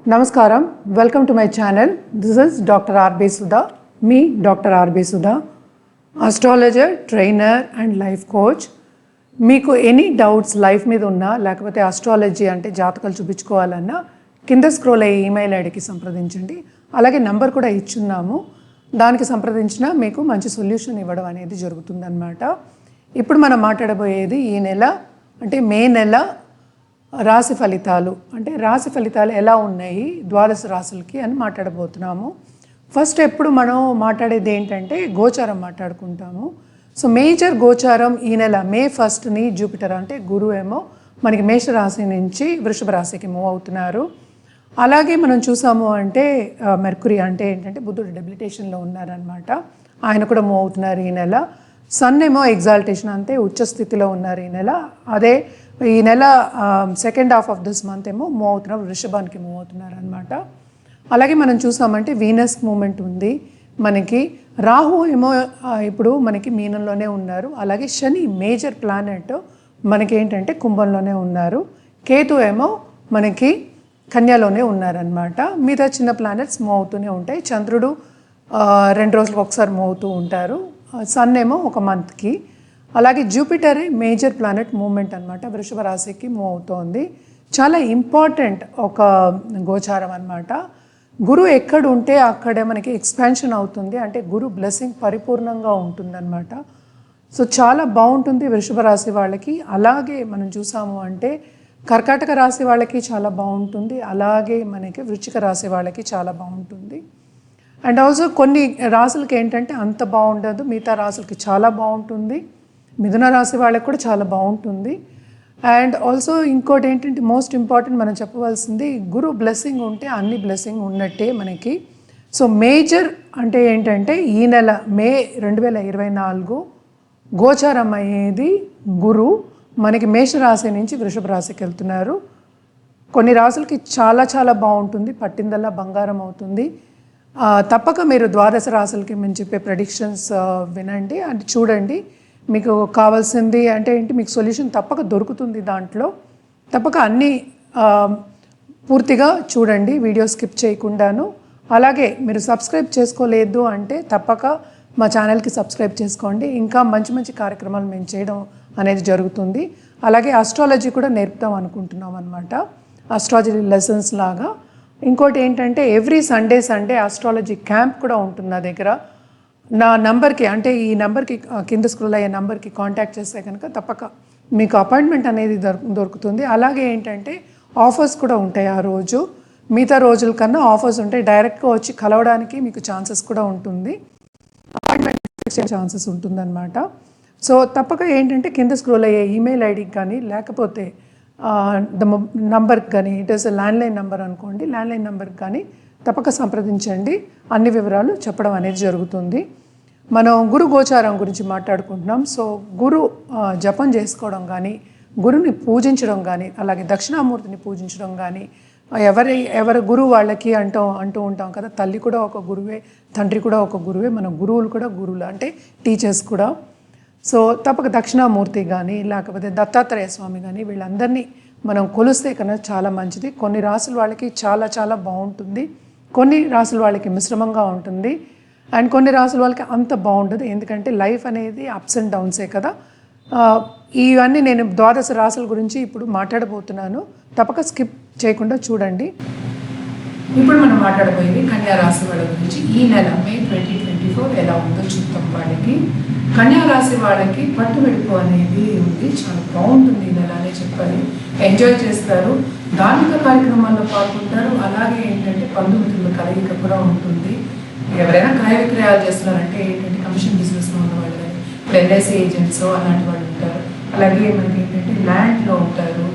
Namaskaram, welcome to my channel. This is Dr. R.B. Sudha, me Dr. R.B. Sudha, astrologer, trainer and life coach. మీకు any doubts life మీద ఉన్నా లేకపోతే astrology అంటే జాతకాలు చూపించుకోవాలన్నా కింద scroll అయ్యే ఈమెయిల్ ఐడికి సంప్రదించండి. అలాగే నంబర్ కూడా ఇచ్చున్నాము, దానికి సంప్రదించినా మీకు మంచి సొల్యూషన్ ఇవ్వడం అనేది జరుగుతుందన్నమాట. ఇప్పుడు మనం మాట్లాడబోయేది ఈ నెల అంటే మే నెల రాశి ఫలితాలు, అంటే రాశి ఫలితాలు ఎలా ఉన్నాయి ద్వాదశ రాశులకి అని మాట్లాడబోతున్నాము. ఫస్ట్ ఎప్పుడు మనం మాట్లాడేది ఏంటంటే గోచారం మాట్లాడుకుంటాము. సో మేజర్ గోచారం ఈ నెల మే 1ని జూపిటర్ అంటే గురువు ఏమో మనకి మేషరాశి నుంచి వృషభ రాశికి మూవ్ అవుతున్నారు. అలాగే మనం చూసాము అంటే మెర్కురీ అంటే ఏంటంటే బుధుడు డెబిలిటేషన్లో ఉన్నారనమాట, ఆయన కూడా మూవ్ అవుతున్నారు ఈ నెల. సన్ ఏమో ఎగ్జాల్టేషన్ అంటే ఉచ్చ స్థితిలో ఉన్నారు ఈ నెల. అదే ఈ నెల second half of this month ఏమో మూవ్ అవుతున్నారు, వృషభానికి మూవ్ అవుతున్నారు అనమాట. అలాగే మనం చూసామంటే వీనస్ మూమెంట్ ఉంది మనకి. రాహు ఏమో ఇప్పుడు మనకి మీనంలోనే ఉన్నారు. అలాగే శని మేజర్ ప్లానెట్ మనకి ఏంటంటే కుంభంలోనే ఉన్నారు. కేతు ఏమో మనకి కన్యలోనే ఉన్నారనమాట. మిగతా చిన్న ప్లానెట్స్ మూవ్ అవుతూనే ఉంటాయి. చంద్రుడు 2 రోజులకు ఒకసారి మూవ్ అవుతూ ఉంటారు. సన్ ఏమో ఒక మంత్కి. అలాగే జూపిటర్ మేజర్ ప్లానెట్ మూవ్మెంట్ అనమాట, వృషభ రాశికి మూవ్ అవుతోంది. చాలా ఇంపార్టెంట్ ఒక గోచారం అనమాట. గురువు ఎక్కడ ఉంటే అక్కడే మనకి ఎక్స్పాన్షన్ అవుతుంది, అంటే గురు బ్లెస్సింగ్ పరిపూర్ణంగా ఉంటుందన్నమాట. సో చాలా బాగుంటుంది వృషభ రాశి వాళ్ళకి. అలాగే మనం చూసాము అంటే కర్కాటక రాశి వాళ్ళకి చాలా బాగుంటుంది, అలాగే మనకి వృశ్చిక రాశి వాళ్ళకి చాలా బాగుంటుంది. అండ్ ఆల్సో కొన్ని రాశులకి ఏంటంటే అంత బాగుండదు, మిగతా రాశులకి చాలా బాగుంటుంది. మిథున రాశి వాళ్ళకి కూడా చాలా బాగుంటుంది. అండ్ ఆల్సో ఇంకోటి ఏంటంటే మోస్ట్ ఇంపార్టెంట్ మనం చెప్పవలసింది, గురు బ్లెస్సింగ్ ఉంటే అన్ని బ్లెస్సింగ్ ఉన్నట్టే మనకి. సో మేజర్ అంటే ఏంటంటే ఈ నెల మే 2024 గోచారం అయ్యేది గురు మనకి మేషరాశి నుంచి వృషభ రాశికి వెళ్తున్నారు. కొన్ని రాశులకి చాలా చాలా బాగుంటుంది, పట్టిందల్లా బంగారం అవుతుంది. తప్పక మీరు ద్వాదశ రాశులకి మేము చెప్పే ప్రెడిక్షన్స్ వినండి అంటే చూడండి. మీకు కావాల్సింది అంటే ఏంటి, మీకు సొల్యూషన్ తప్పక దొరుకుతుంది దాంట్లో. తప్పక అన్నీ పూర్తిగా చూడండి, వీడియో స్కిప్ చేయకుండాను. అలాగే మీరు సబ్స్క్రైబ్ చేసుకోలేదు అంటే తప్పక మా ఛానల్కి సబ్స్క్రైబ్ చేసుకోండి. ఇంకా మంచి మంచి కార్యక్రమాలు మేము చేయడం అనేది జరుగుతుంది. అలాగే ఆస్ట్రాలజీ కూడా నేర్పుతాం అనుకుంటున్నాం అనమాట, ఆస్ట్రాలజీ లెసన్స్ లాగా. ఇంకోటి ఏంటంటే ఎవ్రీ సండే ఆస్ట్రాలజీ క్యాంప్ కూడా ఉంటుంది నా దగ్గర. నా నంబర్కి అంటే ఈ నెంబర్కి కింద స్క్రోల్ అయ్యే నెంబర్కి కాంటాక్ట్ చేస్తే కనుక తప్పక మీకు అపాయింట్మెంట్ అనేది దొరుకుతుంది. అలాగే ఏంటంటే ఆఫర్స్ కూడా ఉంటాయి ఆ రోజు, మిగతా రోజుల కన్నా ఆఫర్స్ ఉంటాయి. డైరెక్ట్గా వచ్చి కలవడానికి మీకు ఛాన్సెస్ కూడా ఉంటుంది, అపాయింట్మెంట్ ఫిక్స్ చేసే ఛాన్సెస్ ఉంటుందన్నమాట. సో తప్పక ఏంటంటే కింద స్క్రోల్ అయ్యే ఈమెయిల్ ఐడికి కానీ లేకపోతే నంబర్కి కానీ, ఇట్ ఈస్ ల్యాండ్లైన్ నెంబర్ అనుకోండి, ల్యాండ్లైన్ నెంబర్కి కానీ తప్పక సంప్రదించండి. అన్ని వివరాలు చెప్పడం అనేది జరుగుతుంది. మనం గురు గోచారం గురించి మాట్లాడుకుంటున్నాం. సో గురు జపం చేసుకోవడం కానీ, గురుని పూజించడం కానీ, అలాగే దక్షిణామూర్తిని పూజించడం కానీ, ఎవరి గురువు వాళ్ళకి అంటూ ఉంటాం కదా, తల్లి కూడా ఒక గురువే, తండ్రి కూడా ఒక గురువే, మన గురువులు కూడా గురువులు అంటే టీచర్స్ కూడా. సో తప్పక దక్షిణామూర్తి కానీ లేకపోతే దత్తాత్రేయ స్వామి కానీ వీళ్ళందరినీ మనం కొలిస్తే కన్నా చాలా మంచిది. కొన్ని రాసుల వాళ్ళకి చాలా చాలా బాగుంటుంది, కొన్ని రాసుల వాళ్ళకి మిశ్రమంగా ఉంటుంది, అండ్ కొన్ని రాసుల వాళ్ళకి అంత బాగుంటుంది. ఎందుకంటే లైఫ్ అనేది అప్స్ అండ్ డౌన్సే కదా. ఇవన్నీ నేను ద్వాదశ రాసుల గురించి ఇప్పుడు మాట్లాడబోతున్నాను, తప్పక స్కిప్ చేయకుండా చూడండి. ఇప్పుడు మనం మాట్లాడబోయేది కన్యా రాశి వాళ్ళ గురించి. ఈ నెల మే 2024 ఎలా ఉందో చూద్దాం. వాళ్ళకి కన్యా రాశి వాళ్ళకి పట్టుబెడుపు అనేది ఉంది, చాలా బాగుంటుంది ఈ నెల అనే చెప్పాలి. ఎంజాయ్ చేస్తారు, ధార్మిక కార్యక్రమాల్లో పాల్గొంటారు. అలాగే ఏంటంటే బంధుమిత్రుల కలయిక కూడా ఉంటుంది. ఎవరైనా క్రయ విక్రయాలు చేస్తున్నారంటే ఏంటంటే కమిషన్ బిజినెస్లో ఉన్న వాళ్ళు కానీ, ఇప్పుడు ఎల్ఐసి ఏజెంట్స్ అలాంటి వాళ్ళు ఉంటారు. అలాగే మనకి ఏంటంటే ల్యాండ్లో ఉంటారు,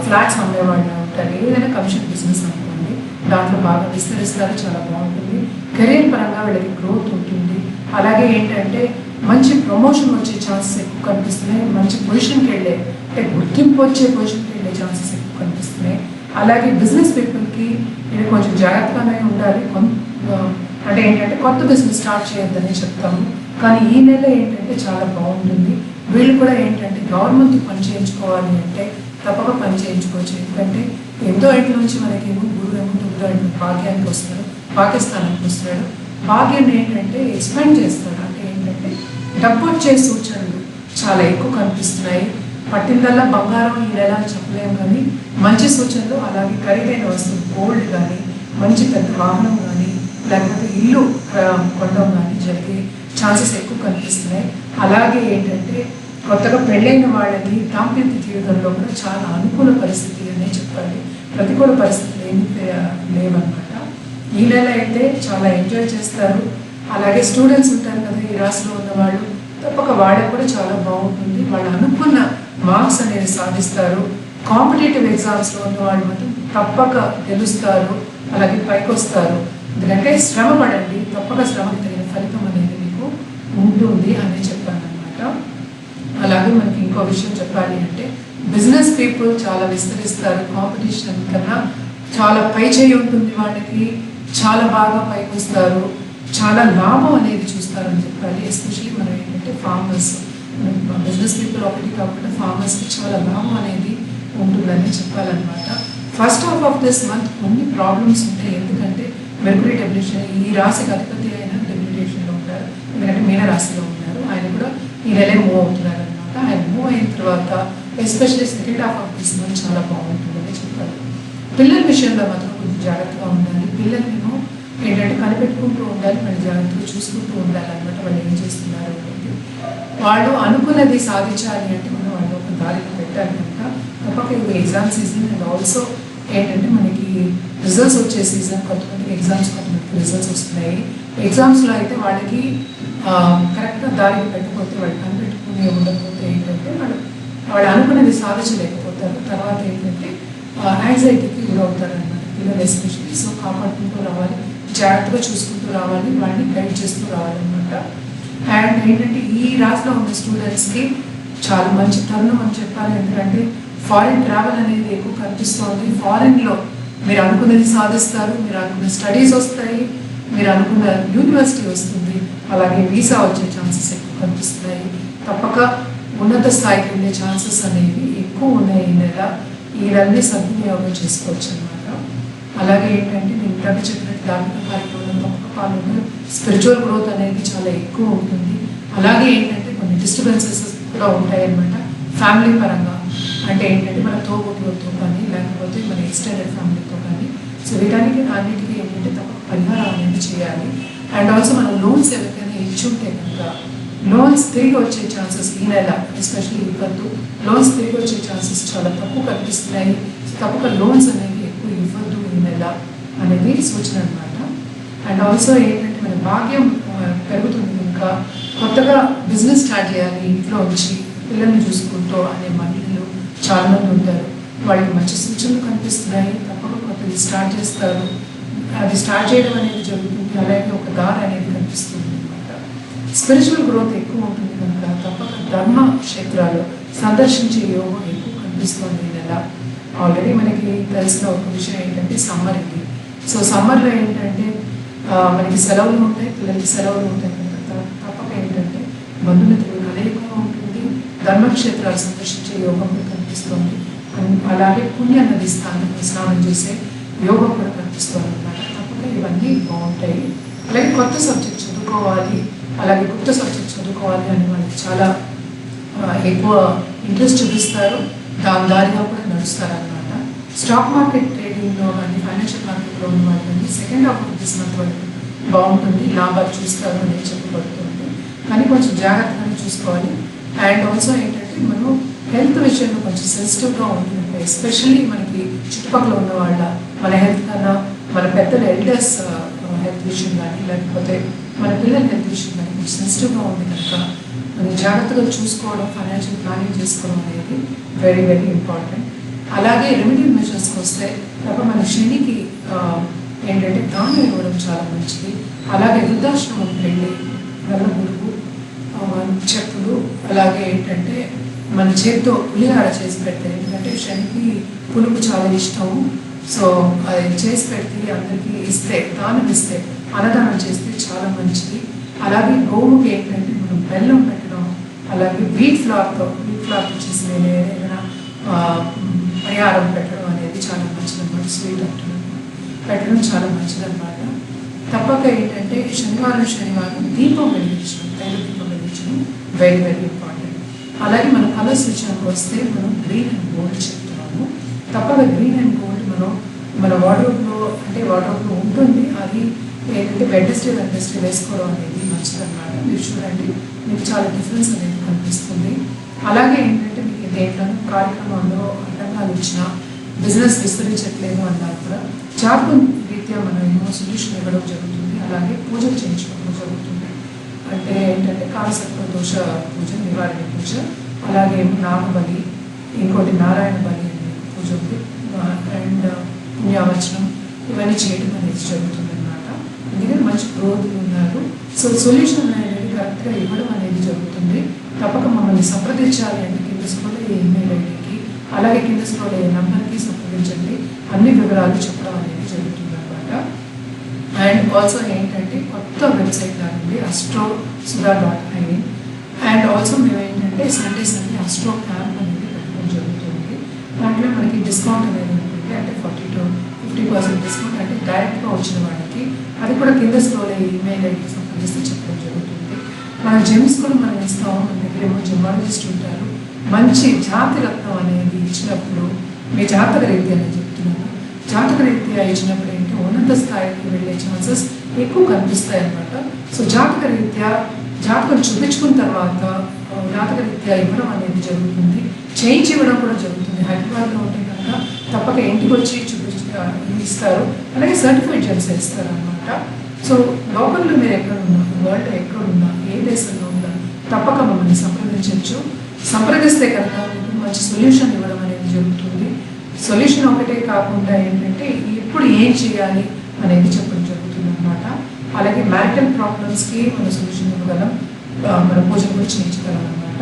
ఫ్లాట్స్ అమ్మేవాళ్ళు ఉంటారు. ఏదైనా కమిషన్ బిజినెస్ అనుకోండి, దాంట్లో బాగా విస్తరిస్తారు, చాలా బాగుంటుంది. కెరీర్ పరంగా వీళ్ళకి గ్రోత్ ఉంటుంది. అలాగే ఏంటంటే మంచి ప్రమోషన్ వచ్చే ఛాన్సెస్ ఎక్కువ కనిపిస్తున్నాయి. మంచి పొజిషన్కి వెళ్ళే అంటే గుర్తింపు వచ్చే పొజిషన్కి వెళ్ళే ఛాన్సెస్ ఎక్కువ కనిపిస్తున్నాయి. అలాగే బిజినెస్ పీపుల్కి ఇది కొంచెం జాగ్రత్తగానే ఉండాలి. అంటే ఏంటంటే కొత్త బిజినెస్ స్టార్ట్ చేయొద్దని చెప్తాము, కానీ ఈ నెల ఏంటంటే చాలా బాగుంటుంది. వీళ్ళు కూడా ఏంటంటే గవర్నమెంట్ పని చేయించుకోవాలి అంటే తప్పక పని చేయించుకోవచ్చు. ఎందుకంటే ఎంతో ఇంటి నుంచి మనకేమో గురువు ఏమో 9వ ఇంటి భాగ్యానికి వస్తున్నాడు, పాకిస్తాన్కి వస్తున్నాడు. భాగ్యం ఏంటంటే ఎక్స్పెండ్ చేస్తాడు. అంటే ఏంటంటే డబ్బు వచ్చే సూచనలు చాలా ఎక్కువ కనిపిస్తున్నాయి. పట్టిందల్లా బంగారం ఈ నెల చెప్పలేము, కానీ మంచి సూచనలు, అలాగే ఖరీదైన వస్తువు గోల్డ్ కానీ, మంచి పెద్ద వాహనం కానీ, లేకపోతే ఇల్లు కొనడం కానీ జరిగే ఛాన్సెస్ ఎక్కువ కనిపిస్తున్నాయి. అలాగే ఏంటంటే కొత్తగా పెళ్ళైన వాళ్ళకి దాంపత్య జీవితంలో కూడా చాలా అనుకూల పరిస్థితి అనే చెప్పాలి. ప్రతికూల పరిస్థితులు ఏమీ లేవన్నమాట. ఈ నెల అయితే చాలా ఎంజాయ్ చేస్తారు. అలాగే స్టూడెంట్స్ ఉంటారు కదా ఈ రాశిలో ఉన్న వాళ్ళు, తప్పక వాళ్ళకు కూడా చాలా బాగుంటుంది. వాళ్ళు అనుకున్న మార్క్స్ అనేది సాధిస్తారు. కాంపిటేటివ్ ఎగ్జామ్స్లో ఉన్న వాళ్ళు మాత్రం తప్పక గెలుస్తారు, అలాగే పైకి వస్తారు. ఎందుకంటే శ్రమ పడండి, తప్పక శ్రమకి తగిన ఫలితం అనేది మీకు ఉంటుంది అని చెప్పాను అనమాట. అలాగే మనకి ఇంకో విషయం చెప్పాలి అంటే బిజినెస్ పీపుల్ చాలా విస్తరిస్తారు. కాంపిటీషన్ కన్నా చాలా పై చేయి ఉంటుంది వాళ్ళకి, చాలా బాగా పైకి వస్తారు, చాలా లాభం అనేది చూస్తారని చెప్పాలి. ఎస్పెషల్లీ మనం ఏంటంటే ఫార్మర్స్, బిజినెస్ పీపుల్ ఒకటి కాకుండా ఫార్మర్స్కి చాలా లాభం అనేది ఉంటుందని చెప్పాలన్నమాట. First half of this month కొన్ని ప్రాబ్లమ్స్ ఉంటాయి. ఎందుకంటే మెర్క్యూరీ డెబ్లిషన్, ఈ రాశికి అధిపతి అయిన డెబ్లిటేషన్లో ఉంటారు. ఎందుకంటే మీన రాశిలో ఉన్నారు. ఆయన కూడా ఈ నెలే మూవ్ అవుతున్నారు అనమాట. ఆయన మూవ్ అయిన తర్వాత especially second half of this month చాలా బాగుంటుందని చెప్పాలి. పిల్లల విషయంలో మాత్రం కొంచెం జాగ్రత్తగా ఉండాలి. పిల్లల్నేమో ఏంటంటే కనిపెట్టుకుంటూ ఉండాలి, మళ్ళీ జాగ్రత్తగా చూసుకుంటూ ఉండాలి అనమాట. వాళ్ళు ఏం చేస్తున్నారు అనేది, వాళ్ళు అనుకున్నది సాధించాలి అంటే మనం వాళ్ళు ఒక దారికి పెట్టాలి కనుక తప్పక ఇది ఎగ్జామ్ సీజన్. అండ్ ఆల్సో ఏంటంటే మనకి రిజల్ట్స్ వచ్చే సీజన్, కొంతమందికి ఎగ్జామ్స్, కొంతమందికి రిజల్ట్స్ వస్తున్నాయి. ఎగ్జామ్స్లో అయితే వాళ్ళకి కరెక్ట్గా దారికి పెట్టకపోతే, వాళ్ళు కనిపెట్టుకుని ఉండకపోతే ఏంటంటే వాళ్ళు అనుకున్నది సాధించలేకపోతారు. తర్వాత ఏంటంటే యాంగ్జైటీకి గురవుతారు అనమాట పిల్లలు ఎస్పెషల్లీ. సో కాపాడుకుంటూ రావాలి, జాగ్రత్తగా చూసుకుంటూ రావాలి, వాళ్ళని గైడ్ చేస్తూ రావాలన్నమాట. అండ్ ఏంటంటే ఈ రాశిలో ఉన్న స్టూడెంట్స్కి చాలా మంచి తరుణం అని చెప్పాలి. ఎందుకంటే ఫారిన్ ట్రావెల్ అనేది ఎక్కువ కనిపిస్తుంది. ఫారిన్లో మీరు అనుకున్నది సాధిస్తారు, మీరు అనుకున్న స్టడీస్ వస్తాయి, మీరు అనుకున్న యూనివర్సిటీ వస్తుంది, అలాగే వీసా వచ్చే ఛాన్సెస్ ఎక్కువ కనిపిస్తున్నాయి. తప్పక ఉన్నత స్థాయికి వెళ్ళే ఛాన్సెస్ అనేవి ఎక్కువ ఉన్నాయి ఈ నెల. ఈ నెలని సద్వినియోగం చేసుకోవచ్చు అనమాట. అలాగే ఏంటంటే నేను ఇందాక చెప్పినట్టు ధార్మిక కార్యక్రమంలో తప్పక పాల్గొన్న స్పిరిచువల్ గ్రోత్ అనేది చాలా ఎక్కువ ఉంటుంది. అలాగే ఏంటంటే కొన్ని డిస్టర్బెన్సెస్ కూడా ఉంటాయన్నమాట ఫ్యామిలీ పరంగా. అంటే ఏంటంటే మన తోబుట్టులతో కానీ, లేకపోతే మన ఎక్స్టెండెడ్ ఫ్యామిలీతో కానీ. సో వీటానికి అన్నిటికీ ఏంటంటే తప్పక పరిహారం అనేది చేయాలి. అండ్ ఆల్సో మనం లోన్స్ ఎవరికైనా ఇచ్చుంటే కనుక లోన్స్ తిరిగి వచ్చే ఛాన్సెస్ ఈ నెల ఎస్పెషల్లీ ఇవ్వద్దు. లోన్స్ తిరిగి వచ్చే ఛాన్సెస్ చాలా తక్కువ కనిపిస్తున్నాయి. తప్పక లోన్స్ అనేవి ఎక్కువ ఇవ్వద్దు ఈ నెల అనేది సూచన అనమాట. అండ్ ఆల్సో ఏంటంటే మన భాగ్యం పెరుగుతుంది కనుక కొత్తగా బిజినెస్ స్టార్ట్ చేయాలి ఇంట్లో వచ్చి పిల్లల్ని చూసుకుంటూ అనే మహిళలు చాలామంది ఉంటారు. వాళ్ళకి మంచి సూచనలు కనిపిస్తున్నాయి. తప్పక కొత్తది స్టార్ట్ చేస్తారు. అది స్టార్ట్ చేయడం అనేది జరుగుతుంది. అలాగే ఒక దారి అనేది కనిపిస్తుంది అనమాట. స్పిరిచువల్ గ్రోత్ ఎక్కువ ఉంటుంది కనుక తప్పక ధర్మ క్షేత్రాలు సందర్శించే యోగం ఎక్కువ కనిపిస్తుంది ఈ నెల. ఆల్రెడీ మనకి తెలిసిన ఒక విషయం ఏంటంటే సమ్మర్ ఇది. సో సమ్మర్లో ఏంటంటే మనకి సెలవులు ఉంటాయి, పిల్లలకి సెలవులు ఉంటాయి కనుక తప్పక ఏంటంటే బంధుమిత్రులు కలయికగా ఉంటుంది. ధర్మక్షేత్రాలు సందర్శించే యోగం కూడా కనిపిస్తుంది. అలాగే పుణ్య నది స్నానం చేసే యోగం కూడా కనిపిస్తుంది అనమాట. తప్పక ఇవన్నీ బాగుంటాయి. అలాగే కొత్త సబ్జెక్ట్ చదువుకోవాలి, అలాగే కొత్త సబ్జెక్ట్ చదువుకోవాలి అని వాళ్ళకి చాలా ఎక్కువ ఇంట్రెస్ట్ చూపిస్తారు. దాని దారిగా కూడా నడుస్తారు అనమాట. స్టాక్ మార్కెట్ ట్రేడింగ్లో కానీ, ఫైనాన్షియల్ మార్కెట్లో ఉన్న వాళ్ళు కానీ second half of this month వరకు బాగుంటుంది, లాభాలు చూస్తారు అనేది చెప్పబడుతుంది. కానీ కొంచెం జాగ్రత్తగానే చూసుకోవాలి. అండ్ ఆల్సో ఏంటంటే మనం హెల్త్ విషయంలో కొంచెం సెన్సిటివ్గా ఉంటుంది. ఎస్పెషల్లీ మనకి చుట్టుపక్కల ఉన్న వాళ్ళ మన హెల్త్ కన్నా మన పెద్దల ఎల్డర్స్ హెల్త్ విషయం కానీ, లేకపోతే మన పిల్లల హెల్త్ విషయం కానీ కొంచెం సెన్సిటివ్గా ఉంది కనుక మనం జాగ్రత్తగా చూసుకోవడం, ఫైనాన్షియల్ ప్లానింగ్ చేసుకోవడం అనేది వెరీ వెరీ ఇంపార్టెంట్. అలాగే రెమెడియల్ మెజర్స్కి వస్తే తప్ప మన శనికి ఏంటంటే దానం ఇవ్వడం చాలా మంచిది. అలాగే వృద్ధాశ్రమం వెళ్ళి నల్ల గురువు చెప్పులు, అలాగే ఏంటంటే మన చేతితో పులిహార చేసి పెడితే, ఎందుకంటే శనికి పులుపు చాలా ఇష్టం. సో అది చేసి పెడితే అందరికీ ఇస్తే, దానం ఇస్తే, అన్నదానం చేస్తే చాలా మంచిది. అలాగే గోవుకి ఏంటంటే మనం బెల్లం పెట్టడం, అలాగే వీట్ ఫ్లార్తో చేసి ఏదైనా పరిహారం పెట్టడం అనేది చాలా మంచిదన్నమాట. స్వీట్ అంటున్నాను, పెట్టడం చాలా మంచిదన్నమాట. తప్పక ఏంటంటే శనివారం దీపం వెలిగించడం, తైల దీపం వెలిగించడం వెరీ వెరీ ఇంపార్టెంట్. అలాగే మన కలర్స్ విషయానికి వస్తే మనం గ్రీన్ అండ్ గోల్డ్ చెప్తున్నాము. తప్పక గ్రీన్ అండ్ గోల్డ్ మన వార్డ్రోబ్లో ఉంటుంది. అది ఏంటంటే వెడ్నెస్డే వేసుకోవడం అనేది మంచిదన్నమాట. మీరు చూడండి, మీకు చాలా డిఫరెన్స్ అనేది కనిపిస్తుంది. అలాగే ఏంటంటే మీకు దేంట్లోనూ కార్యక్రమంలో అడ్డంగాలు ఇచ్చినా, బిజినెస్ విస్తరించట్లేదు అన్నా కూడా జాతకం రీత్యా మనం ఏమో సొల్యూషన్ ఇవ్వడం జరుగుతుంది. అలాగే పూజలు చేయించుకోవడం జరుగుతుంది. అంటే ఏంటంటే కాలసర్ప దోష పూజ, నివారణ పూజ, అలాగే నాగబలి, ఇంకోటి నారాయణ బలి అనే పూజ ఉంది, అండ్ పుణ్యావచనం, ఇవన్నీ చేయడం అనేది జరుగుతుంది అన్నమాట. ఎందుకంటే మంచి గ్రోత్లు ఉన్నారు. సో సొల్యూషన్ అనేది కరెక్ట్గా ఇవ్వడం అనేది జరుగుతుంది. తప్పక మమ్మల్ని సంప్రదించాలి అంటే కింద స్క్రోల్ అయ్యే ఈమెయిల్ ఐడికి, అలాగే కింద స్క్రోల్ అయ్యే నెంబర్కి సంప్రదించండి. అన్ని వివరాలు చెప్పడం అనేది జరుగుతుంది అన్నమాట. అండ్ ఆల్సో ఏంటంటే కొత్త వెబ్సైట్ లాంటి astrosuda.in, అండ్ ఆల్సో మేము ఏంటంటే సండే అస్ట్రో క్యాంప్ అనేది పెట్టడం జరుగుతుంది. దాంట్లో మనకి డిస్కౌంట్ అనేది ఉంటుంది. అంటే 40 to 50% డిస్కౌంట్, అంటే డైరెక్ట్గా వచ్చిన వాళ్ళకి. అది కూడా కింద స్క్రోల్ అయ్యే ఈమెయిల్ ఐడికి సంప్రదిస్తే చెప్పడం జరుగుతుంది. మన జెమ్స్ కూడా మనం ఇస్తాము. మన దగ్గర ఏమో జెమాలజిస్ట్ ఉంటారు. మంచి జాతి రత్నం అనేది ఇచ్చినప్పుడు, మీ జాతక రీత్యా నేను చెప్తున్నాను, జాతక రీత్యా ఇచ్చినప్పుడు ఏంటి ఉన్నత స్థాయికి వెళ్ళే ఛాన్సెస్ ఎక్కువ కనిపిస్తాయి అన్నమాట. సో జాతకం చూపించుకున్న తర్వాత జాతక రీత్యా ఇవ్వడం అనేది జరుగుతుంది. చేయించి ఇవ్వడం కూడా జరుగుతుంది. హైదరాబాద్లో ఉంటే కనుక తప్పక ఇంటికి వచ్చి ఇస్తారు. అలాగే సర్టిఫైడ్ జెమ్స్ ఇస్తారు అన్నమాట. సో లోకల్లో మీరు ఎక్కడ ఉన్నా, వరల్డ్ ఎక్కడ ఉన్నా, ఏ దేశంలో ఉన్నా తప్పక మమ్మల్ని సంప్రదిస్తే కనుక మీకు మంచి సొల్యూషన్ ఇవ్వడం అనేది జరుగుతుంది. సొల్యూషన్ ఒకటే కాకుండా ఏంటంటే ఇప్పుడు ఏం చేయాలి అనేది చెప్పడం జరుగుతుంది అన్నమాట. అలాగే మ్యారిటల్ ప్రాబ్లమ్స్కి మన సొల్యూషన్ ఇవ్వగలం, మన పూజలు కూడా చేయించగలం అన్నమాట.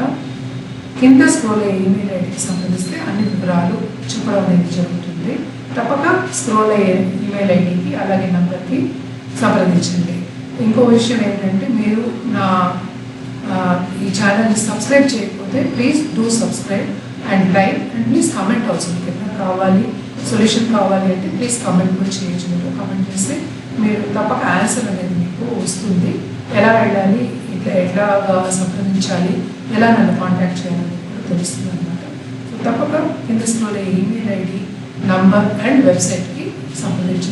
కింద స్క్రోల్ అయ్యే ఈమెయిల్ ఐడికి సంబంధిస్తే అన్ని వివరాలు చెప్పడం అనేది జరుగుతుంది. తప్పక స్క్రోల్ అయ్యే ఈమెయిల్ ఐడికి అలాగే నంబర్కి సంప్రదించండి. ఇంకో విషయం ఏంటంటే మీరు నా ఈ ఛానల్ని సబ్స్క్రైబ్ చేయకపోతే please do subscribe and like and please comment also. మీకు ఎక్కడ కావాలి, సొల్యూషన్ కావాలి అంటే ప్లీజ్ కమెంట్ కూడా చేయొచ్చు. మీరు కమెంట్ చేస్తే మీరు తప్పక ఆన్సర్ అనేది మీకు వస్తుంది. ఎలా వెళ్ళాలి, ఎట్లా సంప్రదించాలి, ఎలా నన్ను కాంటాక్ట్ చేయాలని కూడా తెలుస్తుంది అన్నమాట. సో తప్పక కింద స్క్రోల్ అయ్యే ఈమెయిల్ ఐడి, నంబర్ అండ్ వెబ్సైట్కి సంప్రదించండి.